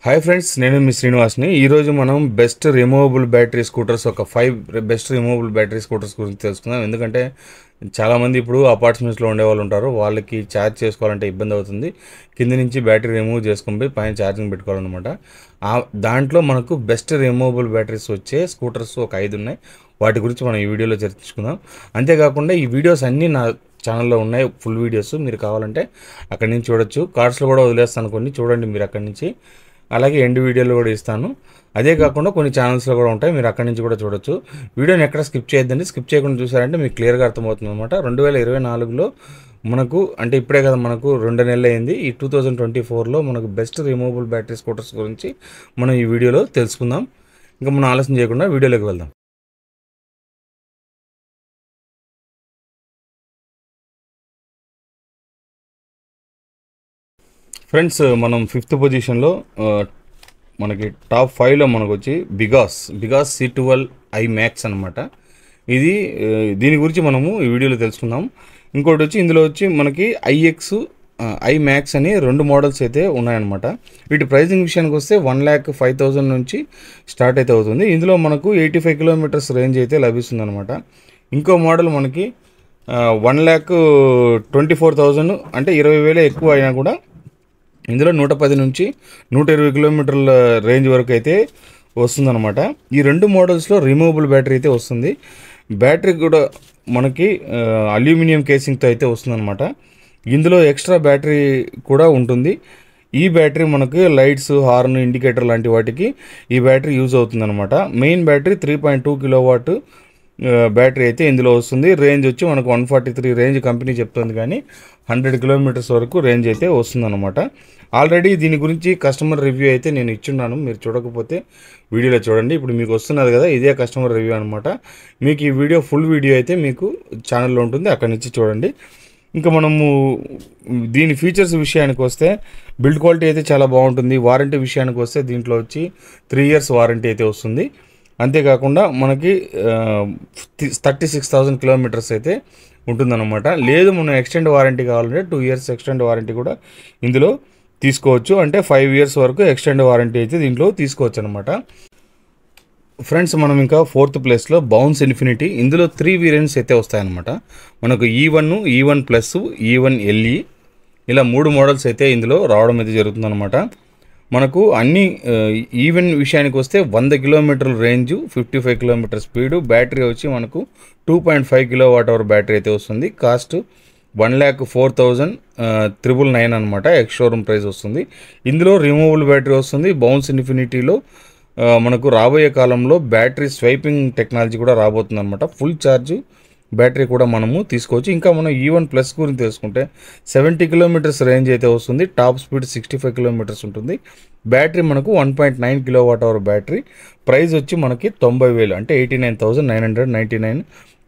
Hi friends, నేను మీ శ్రీనివాస్ని. ఈరోజు మనం బెస్ట్ రిమూవబుల్ బ్యాటరీ స్కూటర్స్, ఒక 5 బెస్ట్ రిమూవబుల్ బ్యాటరీ స్కూటర్స్ గురించి తెలుసుకుందాం. ఎందుకంటే చాలామంది ఇప్పుడు అపార్ట్మెంట్స్లో ఉండేవాళ్ళు ఉంటారు, వాళ్ళకి ఛార్జ్ చేసుకోవాలంటే ఇబ్బంది అవుతుంది. కింద నుంచి బ్యాటరీ రిమూవ్ చేసుకుని పోయి పైన ఛార్జింగ్ పెట్టుకోవాలన్నమాట. దాంట్లో మనకు బెస్ట్ రిమూవబుల్ బ్యాటరీస్ వచ్చే స్కూటర్స్ ఒక 5 ఉన్నాయి. వాటి గురించి మనం ఈ వీడియోలో చర్చించుకుందాం. అంతేకాకుండా ఈ వీడియోస్ అన్నీ నా ఛానల్లో ఉన్నాయి, ఫుల్ వీడియోస్. మీరు కావాలంటే అక్కడి నుంచి చూడొచ్చు. కార్డ్స్లో కూడా వదిలేస్తాను కొన్ని, చూడండి మీరు అక్కడి నుంచి. అలాగే ఎండ్ వీడియోలు కూడా ఇస్తాను. అదే కాకుండా కొన్ని ఛానల్స్లో కూడా ఉంటాయి, మీరు అక్కడి నుంచి కూడా చూడొచ్చు. వీడియోని ఎక్కడ స్కిప్ చేయొద్దండి. స్కిప్ చేయకుండా చూసారంటే మీకు క్లియర్గా అర్థమవుతుంది అనమాట. 2024లో మనకు, అంటే ఇప్పుడే కదా మనకు 2 నెలలు అయింది. ఈ 2024లో మనకు బెస్ట్ రిమూవబుల్ బ్యాటరీ స్కూటర్స్ గురించి మనం ఈ వీడియోలో తెలుసుకుందాం. ఇంకా మనం ఆలస్యం చేయకుండా వీడియోలోకి వెళ్దాం. ఫ్రెండ్స్, మనం 5th పొజిషన్లో మనకి టాప్ 5లో మనకు వచ్చి బిగాస్ C12i Max అనమాట. ఇది దీని గురించి మనము ఈ వీడియోలో తెలుసుకుందాం. ఇంకోటి వచ్చి ఇందులో వచ్చి మనకి i Max అని 2 మోడల్స్ అయితే ఉన్నాయన్నమాట. వీటి ప్రైజింగ్ విషయానికి వస్తే 1,05,000 నుంచి స్టార్ట్ అయితే అవుతుంది. ఇందులో మనకు 85 కిలోమీటర్స్ రేంజ్ అయితే లభిస్తుంది అనమాట. ఇంకో మోడల్ మనకి 1,24,000, అంటే 20,000 ఎక్కువ అయినా కూడా ఇందులో 110 నుంచి 120 కిలోమీటర్ల రేంజ్ వరకు అయితే వస్తుందన్నమాట. ఈ 2 మోడల్స్లో రిమూవబుల్ బ్యాటరీ అయితే వస్తుంది. బ్యాటరీ కూడా మనకి అల్యూమినియం కేసింగ్తో అయితే వస్తుందన్నమాట. ఇందులో ఎక్స్ట్రా బ్యాటరీ కూడా ఉంటుంది. ఈ బ్యాటరీ మనకి లైట్స్, హార్న్, ఇండికేటర్ లాంటి వాటికి ఈ బ్యాటరీ యూజ్ అవుతుందన్నమాట. మెయిన్ బ్యాటరీ 3.2 కిలోవాట్ బ్యాటరీ అయితే ఇందులో వస్తుంది. రేంజ్ వచ్చి మనకు 143 రేంజ్ కంపెనీ చెప్తుంది, కానీ 100 కిలోమీటర్స్ వరకు రేంజ్ అయితే వస్తుందన్నమాట. ఆల్రెడీ దీని గురించి కస్టమర్ రివ్యూ అయితే నేను ఇచ్చున్నాను, మీరు చూడకపోతే వీడియోలో చూడండి. ఇప్పుడు మీకు వస్తున్నది కదా, ఇదే కస్టమర్ రివ్యూ అనమాట. మీకు ఈ వీడియో ఫుల్ వీడియో అయితే మీకు ఛానల్లో ఉంటుంది, అక్కడి నుంచి చూడండి. ఇంకా మనము దీని ఫీచర్స్ విషయానికి వస్తే బిల్డ్ క్వాలిటీ అయితే చాలా బాగుంటుంది. వారంటీ విషయానికి వస్తే దీంట్లో వచ్చి 3 years వారంటీ అయితే వస్తుంది. అంతేకాకుండా మనకి 36,000 కిలోమీటర్స్ అయితే ఉంటుందన్నమాట. లేదు మనం ఎక్స్టెండ్ వారంటీ కావాలంటే 2 years ఎక్స్టెండ్ వారంటీ కూడా ఇందులో తీసుకోవచ్చు. అంటే 5 years వరకు ఎక్స్టెండ్ వారంటీ అయితే దీంట్లో తీసుకోవచ్చు అనమాట. ఫ్రెండ్స్, మనం ఇంకా 4th ప్లేస్లో బౌన్స్ ఇన్ఫినిటీ. ఇందులో 3 వేరియంట్స్ అయితే వస్తాయన్నమాట. మనకు E1 ప్లస్, E1 LE, ఇలా 3 మోడల్స్ అయితే ఇందులో రావడం అయితే జరుగుతుందన్నమాట. మనకు అన్ని ఈవెన్ విషయానికి వస్తే 100 కిలోమీటర్ల రేంజ్, 55 కిలోమీటర్ స్పీడు. బ్యాటరీ వచ్చి మనకు 2.5 kWh బ్యాటరీ అయితే వస్తుంది. కాస్ట్ 1,04,999 అనమాట. ఎక్స్ షోరూమ్ ప్రైస్ వస్తుంది. ఇందులో రిమూవబుల్ బ్యాటరీ వస్తుంది. బౌన్స్ ఇన్ఫినిటీలో మనకు రాబోయే కాలంలో బ్యాటరీ స్వైపింగ్ టెక్నాలజీ కూడా రాబోతుంది అనమాట. ఫుల్ ఛార్జ్ బ్యాటరీ కూడా మనము తీసుకోవచ్చు. ఇంకా మనం E1 ప్లస్ గురించి తెలుసుకుంటే 70 కిలోమీటర్స్ రేంజ్ అయితే వస్తుంది. టాప్ స్పీడ్ 65 కిలోమీటర్స్ ఉంటుంది. బ్యాటరీ మనకు 1.9 kWh బ్యాటరీ. ప్రైస్ వచ్చి మనకి 90,000, అంటే 89,999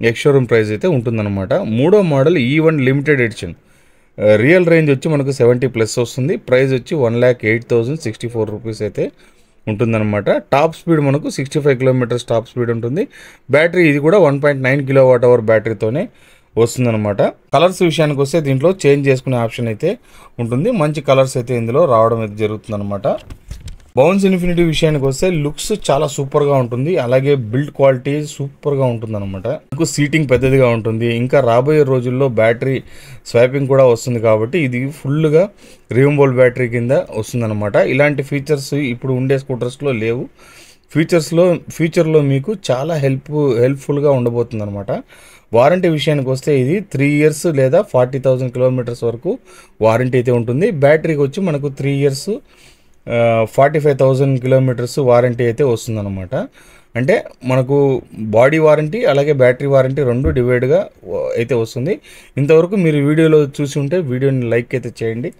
ఎక్స్ షోరూమ్ ప్రైస్ అయితే ఉంటుందన్నమాట. మూడో model E1 limited edition. Real range వచ్చి మనకు 70+ వస్తుంది. ప్రైస్ వచ్చి 1,08,064 రూపీస్ అయితే ఉంటుందన్నమాట. టాప్ స్పీడ్ మనకు 65 కిలోమీటర్స్ టాప్ స్పీడ్ ఉంటుంది. బ్యాటరీ ఇది కూడా 1.9 kWh బ్యాటరీతోనే వస్తుందన్నమాట. కలర్స్ విషయానికి వస్తే దీంట్లో చేంజ్ చేసుకునే ఆప్షన్ అయితే ఉంటుంది. మంచి కలర్స్ అయితే ఇందులో రావడం అయితే జరుగుతుందన్నమాట. బౌన్స్ ఇన్ఫినిటీ విషయానికి వస్తే లుక్స్ చాలా సూపర్గా ఉంటుంది. అలాగే బిల్డ్ క్వాలిటీ సూపర్గా ఉంటుందన్నమాట. మీకు సీటింగ్ పెద్దదిగా ఉంటుంది. ఇంకా రాబోయే రోజుల్లో బ్యాటరీ స్వైపింగ్ కూడా వస్తుంది, కాబట్టి ఇది ఫుల్గా రిమూవబుల్ బ్యాటరీ కింద వస్తుందన్నమాట. ఇలాంటి ఫీచర్స్ ఇప్పుడు ఉండే స్కూటర్స్లో లేవు. ఫ్యూచర్లో మీకు చాలా హెల్ప్ఫుల్గా ఉండబోతుంది అనమాట. వారంటీ విషయానికి వస్తే ఇది 3 years లేదా 40,000 కిలోమీటర్స్ వరకు వారంటీ అయితే ఉంటుంది. బ్యాటరీకి వచ్చి మనకు 3 years 45,000 కిలోమీటర్స్ వారంటీ అయితే వస్తుందన్నమాట. అంటే మనకు బాడీ వారంటీ అలాగే బ్యాటరీ వారంటీ 2 డివైడ్గా అయితే వస్తుంది. ఇంతవరకు మీరు వీడియోలో చూసి ఉంటే వీడియోని లైక్ అయితే చేయండి,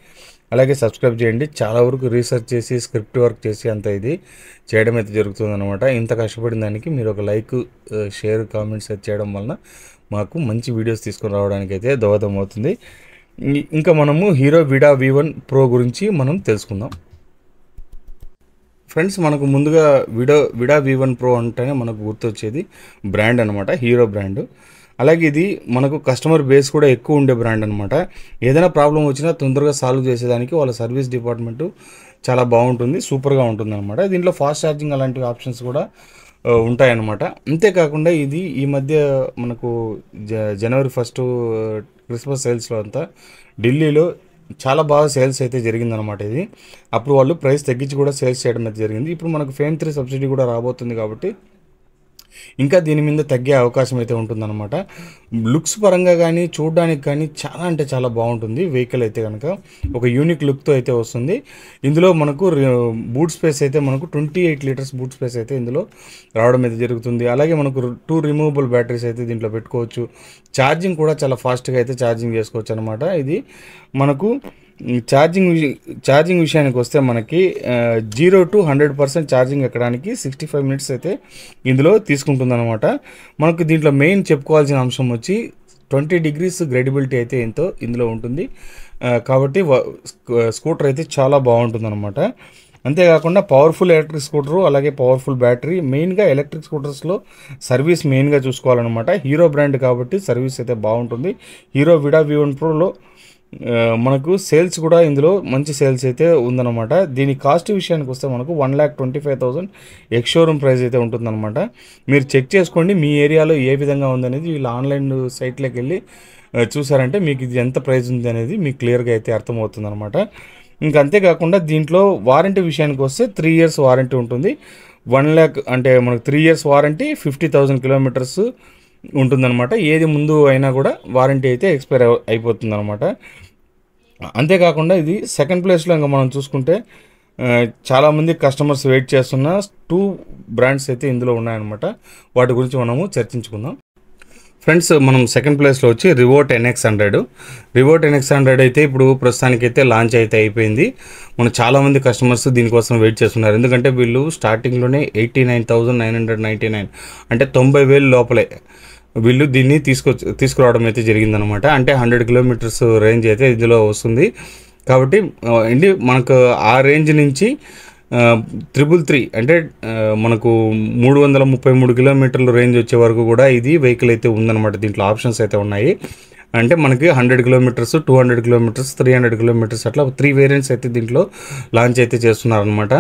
అలాగే సబ్స్క్రైబ్ చేయండి. చాలా వరకు రీసెర్చ్ చేసి స్క్రిప్ట్ వర్క్ చేసి అంత ఇది చేయడం అయితే జరుగుతుందన్నమాట. ఇంత కష్టపడిన దానికి మీరు ఒక లైక్, షేర్, కామెంట్స్ అయితే చేయడం వలన మాకు మంచి వీడియోస్ తీసుకొని రావడానికి అయితే దోహదం అవుతుంది. ఇంకా మనము హీరో విడా V1 Pro గురించి మనం తెలుసుకుందాం. ఫ్రెండ్స్, మనకు ముందుగా విడా V1 Pro అంటేనే మనకు గుర్తొచ్చేది బ్రాండ్ అనమాట, హీరో బ్రాండ్. అలాగే ఇది మనకు కస్టమర్ బేస్ కూడా ఎక్కువ ఉండే బ్రాండ్ అనమాట. ఏదైనా ప్రాబ్లం వచ్చినా తొందరగా సాల్వ్ చేసేదానికి వాళ్ళ సర్వీస్ డిపార్ట్మెంటు చాలా బాగుంటుంది, సూపర్గా ఉంటుంది అనమాట. దీంట్లో ఫాస్ట్ ఛార్జింగ్ అలాంటి ఆప్షన్స్ కూడా ఉంటాయన్నమాట. అంతేకాకుండా ఇది ఈ మధ్య మనకు జనవరి 1 క్రిస్మస్ సేల్స్లో అంతా ఢిల్లీలో చాలా బాగా సేల్స్ అయితే జరిగిందనమాట. ఇది అప్పుడు వాళ్ళు ప్రైస్ తగ్గించి కూడా సేల్స్ చేయడం అయితే జరిగింది. ఇప్పుడు మనకు ఫేమ్ 3 సబ్సిడీ కూడా రాబోతుంది కాబట్టి ఇంకా దీని మీద తగ్గే అవకాశం అయితే ఉంటుందన్నమాట. లుక్స్ పరంగా కానీ చూడడానికి కానీ చాలా అంటే చాలా బాగుంటుంది వెహికల్ అయితే కనుక, ఒక యూనిక్ లుక్తో అయితే వస్తుంది. ఇందులో మనకు బూట్ స్పేస్ అయితే మనకు 28 లీటర్స్ బూట్ స్పేస్ అయితే ఇందులో రావడం అయితే జరుగుతుంది. అలాగే మనకు 2 రిమూవబుల్ బ్యాటరీస్ అయితే దీంట్లో పెట్టుకోవచ్చు. ఛార్జింగ్ కూడా చాలా ఫాస్ట్గా అయితే ఛార్జింగ్ చేసుకోవచ్చు అనమాట. ఇది మనకు ఛార్జింగ్ విషయానికి వస్తే మనకి 0 to 100% ఛార్జింగ్ ఎక్కడానికి 65 మినిట్స్ అయితే ఇందులో తీసుకుంటుంది అనమాట. మనకు దీంట్లో మెయిన్ చెప్పుకోవాల్సిన అంశం వచ్చి 20 degrees గ్రేడబిలిటీ అయితే ఎంతో ఇందులో ఉంటుంది. కాబట్టి స్కూటర్ అయితే చాలా బాగుంటుంది అనమాట. అంతేకాకుండా పవర్ఫుల్ ఎలక్ట్రిక్ స్కూటరు, అలాగే పవర్ఫుల్ బ్యాటరీ. మెయిన్గా ఎలక్ట్రిక్ స్కూటర్స్లో సర్వీస్ మెయిన్గా చూసుకోవాలన్నమాట. హీరో బ్రాండ్ కాబట్టి సర్వీస్ అయితే బాగుంటుంది. హీరో విడా V1 Proలో మనకు సేల్స్ కూడా ఇందులో మంచి సేల్స్ అయితే ఉందన్నమాట. దీని కాస్ట్ విషయానికి వస్తే మనకు 1,25,000 ఎక్స్ షోరూమ్ ప్రైస్ అయితే ఉంటుందన్నమాట. మీరు చెక్ చేసుకోండి మీ ఏరియాలో ఏ విధంగా ఉందనేది. వీళ్ళు ఆన్లైన్ సైట్లోకి వెళ్ళి చూసారంటే మీకు ఇది ఎంత ప్రైస్ ఉంది అనేది మీకు క్లియర్గా అయితే అర్థమవుతుంది అనమాట. ఇంకా అంతేకాకుండా దీంట్లో వారంటీ విషయానికి వస్తే 3 years వారంటీ ఉంటుంది. 1 lakh అంటే మనకు 3 years వారంటీ, 50,000 కిలోమీటర్స్ ఉంటుందన్నమాట. ఏది ముందు అయినా కూడా వారంటీ అయితే ఎక్స్పైర్ అయిపోతుంది అనమాట. అంతేకాకుండా ఇది సెకండ్ ప్లేస్లో ఇంకా మనం చూసుకుంటే చాలామంది కస్టమర్స్ వెయిట్ చేస్తున్న 2 బ్రాండ్స్ అయితే ఇందులో ఉన్నాయన్నమాట. వాటి గురించి మనము చర్చించుకుందాం. ఫ్రెండ్స్, మనం సెకండ్ ప్లేస్లో వచ్చి రివోట్ NX100. రివోట్ NX100 అయితే ఇప్పుడు ప్రస్తుతానికైతే లాంచ్ అయితే అయిపోయింది. మనం చాలామంది కస్టమర్స్ దీనికోసం వెయిట్ చేస్తున్నారు. ఎందుకంటే వీళ్ళు స్టార్టింగ్లోనే 89,999 అంటే 90,000 లోపలే వీళ్ళు దీన్ని తీసుకురావడం అయితే జరిగిందనమాట. అంటే 100 kilometers రేంజ్ అయితే ఇందులో వస్తుంది. కాబట్టి మనకు ఆ రేంజ్ నుంచి 333 అంటే మనకు 333 kilometers రేంజ్ వచ్చే వరకు కూడా ఇది వెహికల్ అయితే ఉందన్నమాట. దీంట్లో ఆప్షన్స్ అయితే ఉన్నాయి. అంటే మనకి 100 kilometers, 200 kilometers, 300 kilometers అట్లా 3 వేరియంట్స్ అయితే దీంట్లో లాంచ్ అయితే చేస్తున్నారనమాట.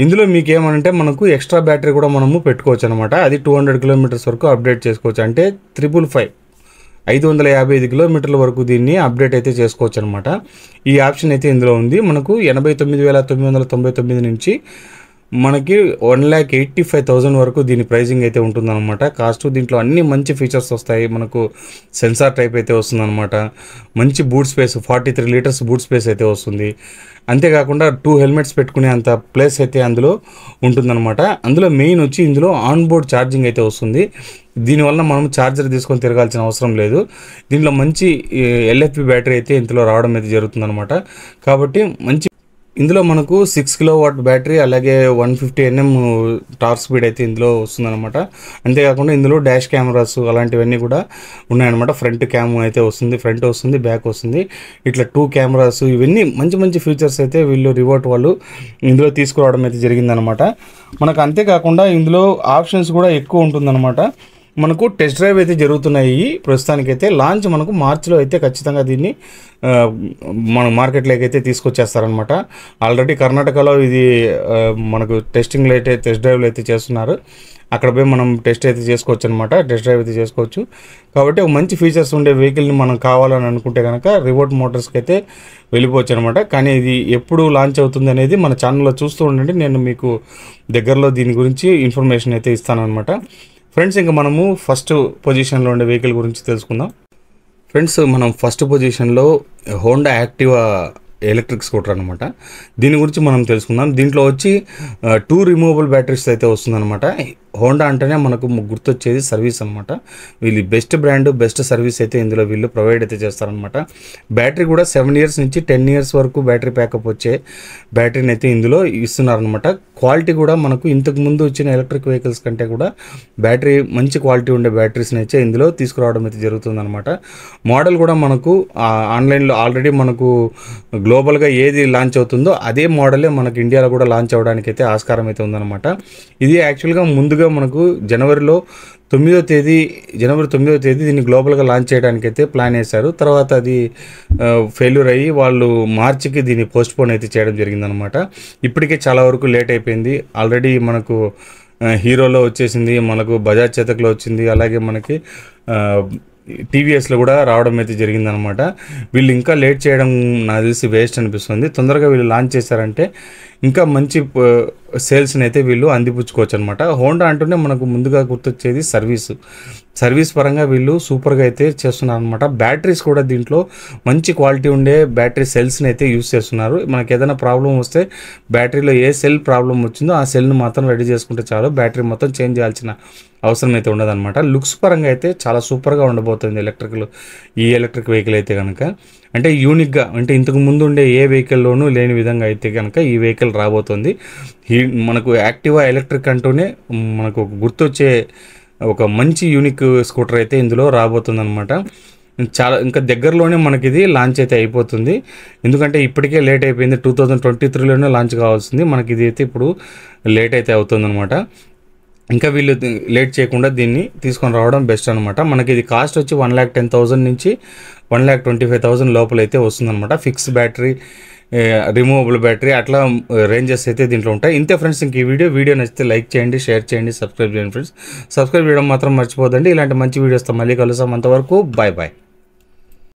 ఇందులో మీకు ఏమనంటే మనకు ఎక్స్ట్రా బ్యాటరీ కూడా మనము పెట్టుకోవచ్చు అనమాట. అది 200 kilometers వరకు అప్డేట్ చేసుకోవచ్చు. అంటే 555 kilometers వరకు దీన్ని అప్డేట్ అయితే చేసుకోవచ్చు అనమాట. ఈ ఆప్షన్ అయితే ఇందులో ఉంది. మనకు 89,999 నుంచి మనకి 1,85,000 వరకు దీని ప్రైజింగ్ అయితే ఉంటుందన్నమాట. కాస్ట్ దీంట్లో అన్ని మంచి ఫీచర్స్ వస్తాయి. మనకు సెన్సార్ టైప్ అయితే వస్తుందన్నమాట. మంచి boot space, 43 litres boot space అయితే వస్తుంది. అంతేకాకుండా 2 హెల్మెట్స్ పెట్టుకునే అంత ప్లేస్ అయితే అందులో ఉంటుందన్నమాట. అందులో మెయిన్ వచ్చి ఇందులో ఆన్ బోర్డ్ ఛార్జింగ్ అయితే వస్తుంది. దీనివల్ల మనం ఛార్జర్ తీసుకొని తిరగాల్సిన అవసరం లేదు. దీంట్లో మంచి LFP బ్యాటరీ అయితే ఇందులో రావడం అయితే జరుగుతుందన్నమాట. కాబట్టి ఇందులో మనకు 6 kilowatt బ్యాటరీ, అలాగే 150 Nm టార్క్ స్పీడ్ అయితే ఇందులో వస్తుందన్నమాట. అంతేకాకుండా ఇందులో డాష్ కెమెరాస్ అలాంటివన్నీ కూడా ఉన్నాయన్నమాట. ఫ్రంట్ క్యామ్ అయితే వస్తుంది, ఫ్రంట్ వస్తుంది, బ్యాక్ వస్తుంది. ఇట్లా 2 కెమెరాస్, ఇవన్నీ మంచి ఫీచర్స్ అయితే వీళ్ళు రివోట్ వాళ్ళు ఇందులో తీసుకురావడం అయితే జరిగిందనమాట. మనకు అంతేకాకుండా ఇందులో ఆప్షన్స్ కూడా ఎక్కువ ఉంటుందన్నమాట. మనకు టెస్ట్ డ్రైవ్ అయితే జరుగుతున్నాయి. ప్రస్తుతానికైతే లాంచ్ మనకు మార్చిలో అయితే ఖచ్చితంగా దీన్ని మన మార్కెట్లోకి అయితే తీసుకొచ్చేస్తారనమాట. ఆల్రెడీ కర్ణాటకలో ఇది మనకు టెస్ట్ డ్రైవ్లు అయితే చేస్తున్నారు. అక్కడ పోయి మనం టెస్ట్ అయితే చేసుకోవచ్చు అనమాట. టెస్ట్ డ్రైవ్ అయితే చేసుకోవచ్చు. కాబట్టి ఒక మంచి ఫీచర్స్ ఉండే వెహికల్ని మనం కావాలని అనుకుంటే కనుక రివోట్ మోటార్స్కి అయితే వెళ్ళిపోవచ్చు అనమాట. కానీ ఇది ఎప్పుడు లాంచ్ అవుతుంది అనేది మన ఛానల్లో చూస్తూ ఉండండి. నేను మీకు దగ్గరలో దీని గురించి ఇన్ఫర్మేషన్ అయితే ఇస్తానన్నమాట. ఫ్రెండ్స్, ఇంకా మనము ఫస్ట్ పొజిషన్లో ఉండే వెహికల్ గురించి తెలుసుకుందాం. ఫ్రెండ్స్, మనం ఫస్ట్ పొజిషన్లో హోండా యాక్టివా ఎలక్ట్రిక్ స్కూటర్ అనమాట. దీని గురించి మనం తెలుసుకుందాం. దీంట్లో వచ్చి 2 రిమూవబుల్ బ్యాటరీస్ అయితే వస్తుందన్నమాట. హోండా అంటేనే మనకు గుర్తొచ్చేది సర్వీస్ అనమాట. వీళ్ళు బెస్ట్ బ్రాండ్, బెస్ట్ సర్వీస్ అయితే ఇందులో వీళ్ళు ప్రొవైడ్ అయితే చేస్తారనమాట. బ్యాటరీ కూడా 7 years నుంచి 10 years వరకు బ్యాటరీ ప్యాకప్ వచ్చే బ్యాటరీని అయితే ఇందులో ఇస్తున్నారనమాట. క్వాలిటీ కూడా మనకు ఇంతకు ముందు వచ్చిన ఎలక్ట్రిక్ వెహికల్స్ కంటే కూడా బ్యాటరీ మంచి క్వాలిటీ ఉండే బ్యాటరీస్ని అయితే ఇందులో తీసుకురావడం అయితే జరుగుతుందన్నమాట. మోడల్ కూడా మనకు ఆన్లైన్లో ఆల్రెడీ మనకు గ్లోబల్గా ఏది లాంచ్ అవుతుందో అదే మోడలే మనకు ఇండియాలో కూడా లాంచ్ అవ్వడానికి అయితే ఆస్కారం అయితే ఉందన్నమాట. ఇది యాక్చువల్గా ముందుగా ఫుల్గా మనకు జనవరి 9వ తేదీ దీన్ని గ్లోబల్గా లాంచ్ చేయడానికి అయితే ప్లాన్ చేశారు. తర్వాత అది ఫెయిల్యూర్ అయ్యి వాళ్ళు మార్చికి దీన్ని పోస్ట్పోన్ అయితే చేయడం జరిగిందనమాట. ఇప్పటికే చాలా వరకు లేట్ అయిపోయింది. ఆల్రెడీ మనకు హీరోలో వచ్చేసింది, మనకు బజాజ్ చేతక్లో వచ్చింది, అలాగే మనకి టీవీఎస్లో కూడా రావడం అయితే జరిగిందనమాట. వీళ్ళు ఇంకా లేట్ చేయడం నాకు తెలిసి వేస్ట్ అనిపిస్తుంది. తొందరగా వీళ్ళు లాంచ్ చేశారంటే ఇంకా మంచి సేల్స్ని అయితే వీళ్ళు అందిపుచ్చుకోవచ్చు అనమాట. హోండా అంటూనే మనకు ముందుగా గుర్తొచ్చేది సర్వీస్ పరంగా వీళ్ళు సూపర్గా అయితే చేస్తున్నారు అనమాట. బ్యాటరీస్ కూడా దీంట్లో మంచి క్వాలిటీ ఉండే బ్యాటరీ సెల్స్ని అయితే యూస్ చేస్తున్నారు. మనకి ఏదైనా ప్రాబ్లం వస్తే బ్యాటరీలో ఏ సెల్ ప్రాబ్లం వచ్చిందో ఆ సెల్ని మాత్రం రెడీ చేసుకుంటే చాలు, బ్యాటరీ మొత్తం చేంజ్ చేయాల్సిన అవసరం అయితే ఉండదన్నమాట. లుక్స్ పరంగా అయితే చాలా సూపర్గా ఉండబోతుంది ఈ ఎలక్ట్రిక్ వెహికల్ అయితే కనుక. అంటే యూనిక్గా, అంటే ఇంతకు ముందు ఉండే ఏ వెహికల్లోనూ లేని విధంగా అయితే కనుక ఈ వెహికల్ రాబోతుంది. మనకు యాక్టివా ఎలక్ట్రిక్ అంటూనే మనకు గుర్తొచ్చే ఒక మంచి యూనిక్ స్కూటర్ అయితే ఇందులో రాబోతుంది అనమాట. చాలా ఇంకా దగ్గరలోనే మనకి ఇది లాంచ్ అయితే అయిపోతుంది. ఎందుకంటే ఇప్పటికే లేట్ అయిపోయింది, 2023లోనే లాంచ్ కావాల్సింది, మనకి ఇది అయితే ఇప్పుడు లేట్ అయితే అవుతుంది అనమాట. ఇంకా వీళ్ళు లేట్ చేయకుండా దీన్ని తీసుకొని రావడం బెస్ట్ అనమాట. మనకి ఇది కాస్ట్ వచ్చి 1,10,000 నుంచి 1,25,000 లోపలైతే వస్తుందన్నమాట. ఫిక్స్ బ్యాటరీ, రిమూవబుల్ బ్యాటరీ, అట్లా రేంజెస్ అయితే దీంట్లో ఉంటాయి. ఇంతే ఫ్రెండ్స్. ఇంక ఈ వీడియో నచ్చితే లైక్ చేయండి, షేర్ చేయండి, సబ్స్క్రైబ్ చేయండి ఫ్రెండ్స్. సబ్స్క్రైబ్ చేయడం మాత్రం మర్చిపోదండి. ఇలాంటి మంచి వీడియోస్తో మళ్ళీ కలుస్తాం. అంతవరకు బాయ్ బాయ్.